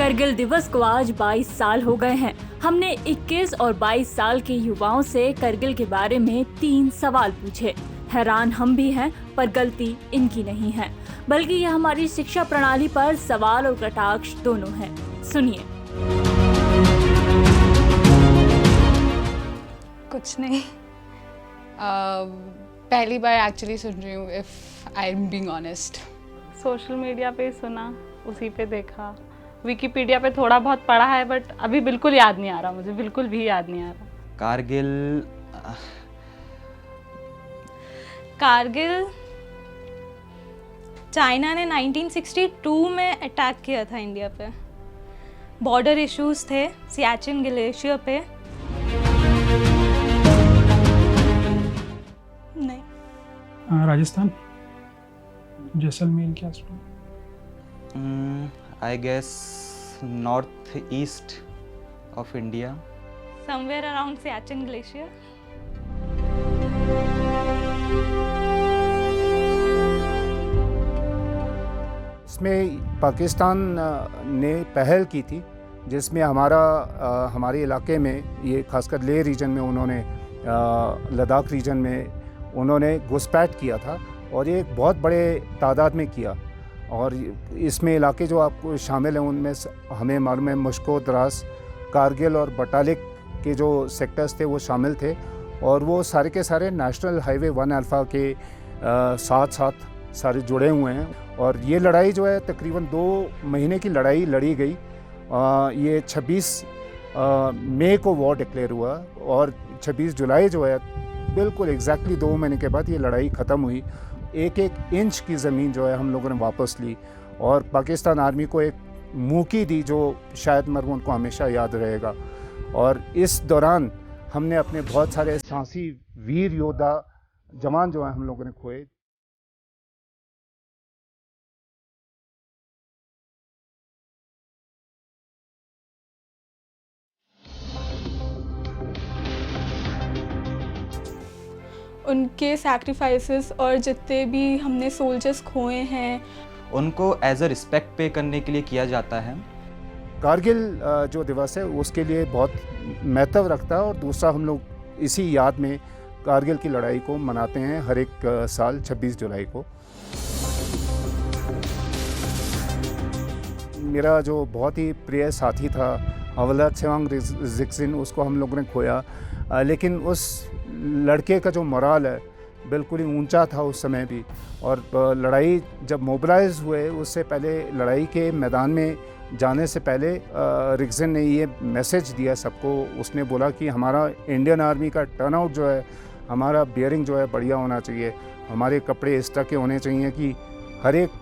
करगिल दिवस को आज 22 साल हो गए हैं। हमने 21 और 22 साल के युवाओं से करगिल के बारे में 3 सवाल पूछे। हैरान हम भी हैं, पर गलती इनकी नहीं है, बल्कि यह हमारी शिक्षा प्रणाली पर सवाल और कटाक्ष दोनों है। सुनिए। कुछ नहीं, पहली बार एक्चुअली सुन रही हूँ, if I am being honest. Social media पे सुना, उसी पे देखा, विकिपीडिया पे थोड़ा बहुत पढ़ा है, बट अभी बिल्कुल याद नहीं आ रहा, मुझे बिल्कुल भी याद नहीं आ रहा। कारगिल चाइना ने 1962 में अटैक किया था इंडिया पे। बॉर्डर इश्यूज थे सियाचिन ग्लेशियर पे। नहीं। राजस्थान, जैसलमेर के आसपास। I guess north east of India. Somewhere around Siachen Glacier. इसमें पाकिस्तान ने पहल की थी, जिसमें हमारे इलाके में, ये खासकर लेह रीजन में उन्होंने, लद्दाख रीजन में उन्होंने घुसपैठ किया था, और ये एक बहुत बड़े तादाद में किया। और इसमें इलाके जो आपको शामिल हैं उनमें हमें मालूम है मुश्को, द्रास, कारगिल और बटालिक के जो सेक्टर्स थे वो शामिल थे, और वो सारे के सारे नेशनल हाईवे 1 अल्फ़ा के साथ साथ सारे जुड़े हुए हैं। और ये लड़ाई जो है तकरीबन 2 महीने की लड़ाई लड़ी गई। ये 26 मई को वॉर डिक्लेयर हुआ, और 26 जुलाई जो है बिल्कुल एग्जैक्टली 2 महीने के बाद ये लड़ाई ख़त्म हुई। एक इंच की ज़मीन जो है हम लोगों ने वापस ली, और पाकिस्तान आर्मी को एक मुँह दी जो शायद मरहूम को हमेशा याद रहेगा। और इस दौरान हमने अपने बहुत सारे साहसी वीर योद्धा जवान जो हैं हम लोगों ने खोए। उनके सैक्रिफाइसेस और जितने भी हमने सोल्जर्स खोए हैं, उनको एज अ रिस्पेक्ट पे करने के लिए किया जाता है। कारगिल जो दिवस है उसके लिए बहुत महत्व रखता है, और दूसरा हम लोग इसी याद में कारगिल की लड़ाई को मनाते हैं हर एक साल 26 जुलाई को। मेरा जो बहुत ही प्रिय साथी था हवलदार छेवांग रिक्सिन, उसको हम लोगों ने खोया, लेकिन उस लड़के का जो मोराल है बिल्कुल ही ऊंचा था उस समय भी। और लड़ाई जब मोबिलाइज हुए, उससे पहले लड़ाई के मैदान में जाने से पहले रिक्सिन ने ये मैसेज दिया सबको। उसने बोला कि हमारा इंडियन आर्मी का टर्नआउट जो है, हमारा बियरिंग जो है बढ़िया होना चाहिए, हमारे कपड़े इस तरह के होने चाहिए कि हर एक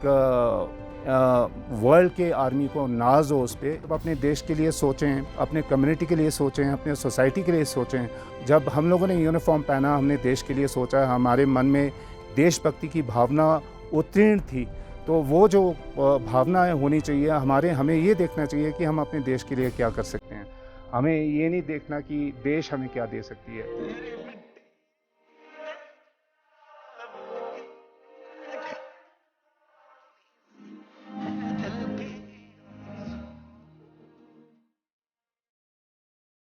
वर्ल्ड के आर्मी को नाज हो उस पर। तो अपने देश के लिए सोचें, अपने कम्युनिटी के लिए सोचें, अपने सोसाइटी के लिए सोचें। जब हम लोगों ने यूनिफॉर्म पहना, हमने देश के लिए सोचा, हमारे मन में देशभक्ति की भावना उत्तीर्ण थी, तो वो जो भावनाएं होनी चाहिए हमें ये देखना चाहिए कि हम अपने देश के लिए क्या कर सकते हैं। हमें ये नहीं देखना कि देश हमें क्या दे सकती है।